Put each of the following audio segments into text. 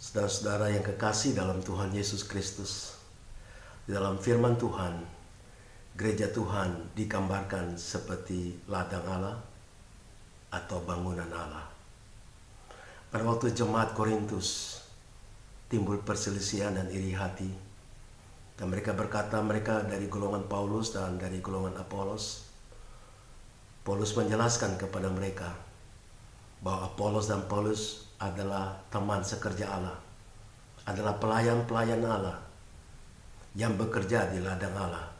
Saudara-saudara yang kekasih dalam Tuhan Yesus Kristus, di dalam firman Tuhan, gereja Tuhan digambarkan seperti ladang Allah atau bangunan Allah. Pada waktu jemaat Korintus timbul perselisihan dan iri hati, dan mereka berkata mereka dari golongan Paulus dan dari golongan Apolos. Paulus menjelaskan kepada mereka bahwa Apolos dan Paulus adalah teman sekerja Allah, adalah pelayan-pelayan Allah yang bekerja di ladang Allah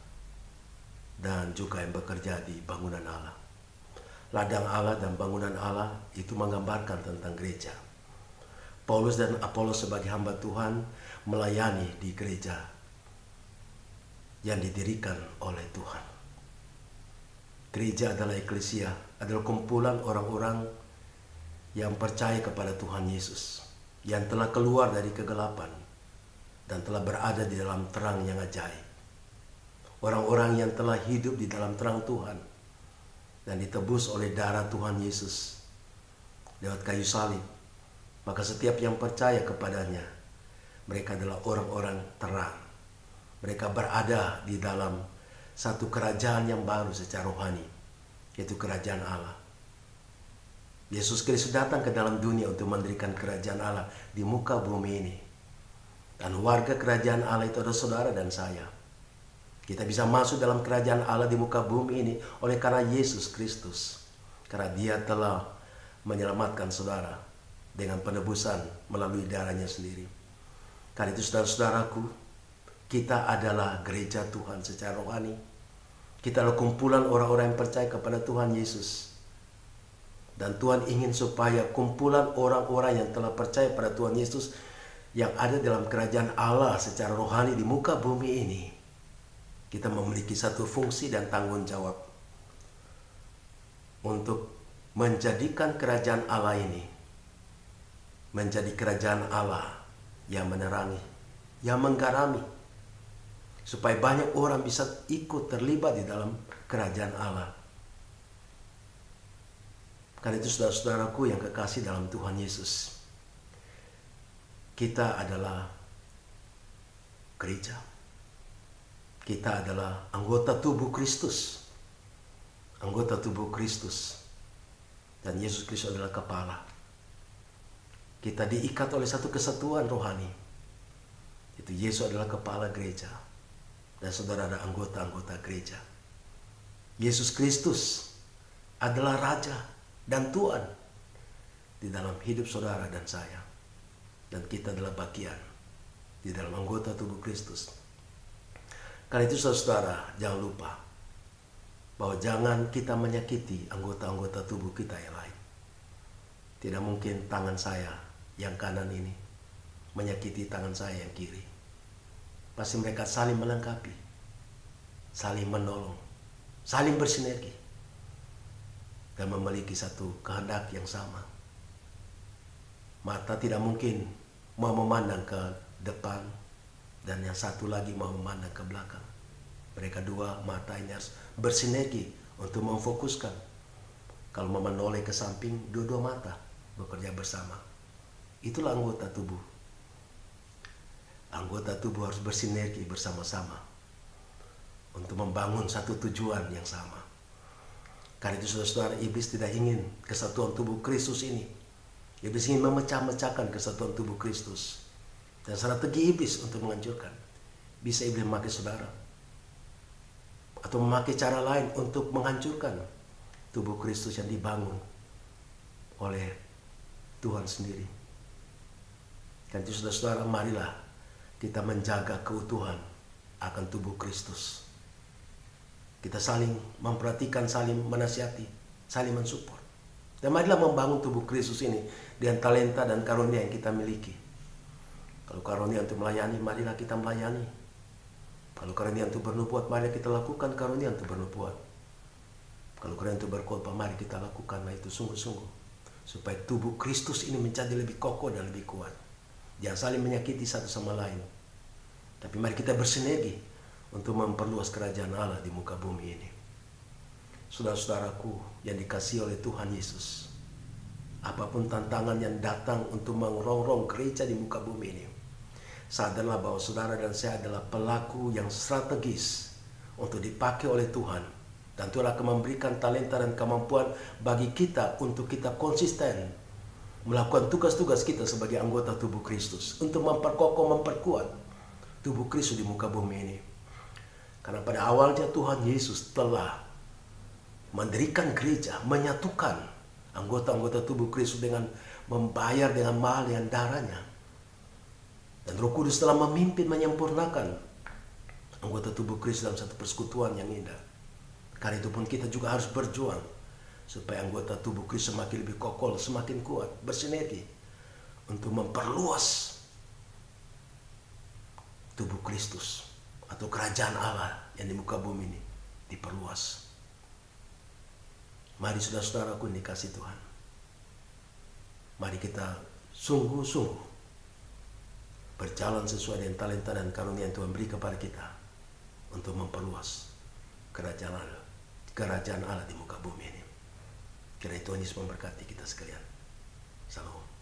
dan juga yang bekerja di bangunan Allah. Ladang Allah dan bangunan Allah itu menggambarkan tentang gereja. Paulus dan Apolos sebagai hamba Tuhan melayani di gereja yang didirikan oleh Tuhan. Gereja adalah eklesia, adalah kumpulan orang-orang yang percaya kepada Tuhan Yesus, yang telah keluar dari kegelapan dan telah berada di dalam terang yang ajaib. Orang-orang yang telah hidup di dalam terang Tuhan dan ditebus oleh darah Tuhan Yesus lewat kayu salib. Maka setiap yang percaya kepadanya, mereka adalah orang-orang terang. Mereka berada di dalam satu kerajaan yang baru secara rohani, yaitu kerajaan Allah. Yesus Kristus datang ke dalam dunia untuk mendirikan kerajaan Allah di muka bumi ini. Dan warga kerajaan Allah itu adalah saudara dan saya. Kita bisa masuk dalam kerajaan Allah di muka bumi ini oleh karena Yesus Kristus. Karena Dia telah menyelamatkan saudara dengan penebusan melalui darahnya sendiri. Karena itu saudara-saudaraku, kita adalah gereja Tuhan secara rohani. Kita adalah kumpulan orang-orang yang percaya kepada Tuhan Yesus. Dan Tuhan ingin supaya kumpulan orang-orang yang telah percaya pada Tuhan Yesus yang ada dalam kerajaan Allah secara rohani di muka bumi ini, kita memiliki satu fungsi dan tanggung jawab untuk menjadikan kerajaan Allah ini menjadi kerajaan Allah yang menerangi, yang menggarami, supaya banyak orang bisa ikut terlibat di dalam kerajaan Allah. Karena itu saudara-saudaraku yang kekasih dalam Tuhan Yesus, kita adalah gereja. Kita adalah anggota tubuh Kristus. Anggota tubuh Kristus. Dan Yesus Kristus adalah kepala. Kita diikat oleh satu kesatuan rohani. Itu Yesus adalah kepala gereja. Dan saudara ada anggota-anggota gereja. Yesus Kristus adalah Raja dan Tuhan di dalam hidup saudara dan saya. Dan kita adalah bagian di dalam anggota tubuh Kristus. Karena itu saudara, jangan lupa bahwa jangan kita menyakiti anggota-anggota tubuh kita yang lain. Tidak mungkin tangan saya yang kanan ini menyakiti tangan saya yang kiri. Pasti mereka saling melengkapi, saling menolong, saling bersinergi, dan memiliki satu kehendak yang sama. Mata tidak mungkin mau memandang ke depan dan yang satu lagi mau memandang ke belakang. Mereka dua mata ini harus bersinergi untuk memfokuskan. Kalau mau menoleh ke samping, dua-dua mata bekerja bersama. Itulah anggota tubuh. Anggota tubuh harus bersinergi bersama-sama untuk membangun satu tujuan yang sama. Karena itu saudara-saudara, iblis tidak ingin kesatuan tubuh Kristus ini. Iblis ingin memecah-mecahkan kesatuan tubuh Kristus. Dan strategi iblis untuk menghancurkan. Bisa iblis memakai saudara. Atau memakai cara lain untuk menghancurkan tubuh Kristus yang dibangun oleh Tuhan sendiri. Karena itu saudara-saudara, marilah kita menjaga keutuhan akan tubuh Kristus. Kita saling memperhatikan, saling menasihati, saling mensupport. Dan marilah membangun tubuh Kristus ini dengan talenta dan karunia yang kita miliki. Kalau karunia untuk melayani, marilah kita melayani. Kalau karunia untuk bernubuat, mari kita lakukan karunia untuk bernubuat. Kalau karunia untuk berkhotbah, mari kita lakukanlah itu sungguh-sungguh. Supaya tubuh Kristus ini menjadi lebih kokoh dan lebih kuat. Jangan saling menyakiti satu sama lain. Tapi mari kita bersinergi untuk memperluas kerajaan Allah di muka bumi ini. Saudara-saudaraku yang dikasihi oleh Tuhan Yesus, apapun tantangan yang datang untuk merongrong gereja di muka bumi ini, sadarlah bahwa saudara dan saya adalah pelaku yang strategis untuk dipakai oleh Tuhan. Dan Tuhan akan memberikan talenta dan kemampuan bagi kita untuk kita konsisten melakukan tugas-tugas kita sebagai anggota tubuh Kristus, untuk memperkokoh, memperkuat tubuh Kristus di muka bumi ini. Karena pada awalnya Tuhan Yesus telah mendirikan gereja, menyatukan anggota-anggota tubuh Kristus dengan membayar dengan mahal dengan darahnya. Dan Roh Kudus telah memimpin, menyempurnakan anggota tubuh Kristus dalam satu persekutuan yang indah. Karena itu pun kita juga harus berjuang supaya anggota tubuh Kristus semakin lebih kokoh, semakin kuat, bersinergi untuk memperluas tubuh Kristus atau kerajaan Allah yang di muka bumi ini diperluas. Mari saudara-saudaraku yang dikasihi Tuhan, mari kita sungguh-sungguh berjalan sesuai dengan talenta dan karunia yang Tuhan beri kepada kita untuk memperluas kerajaan Allah di muka bumi ini. Kiranya Tuhan Yesus memberkati kita sekalian. Salam.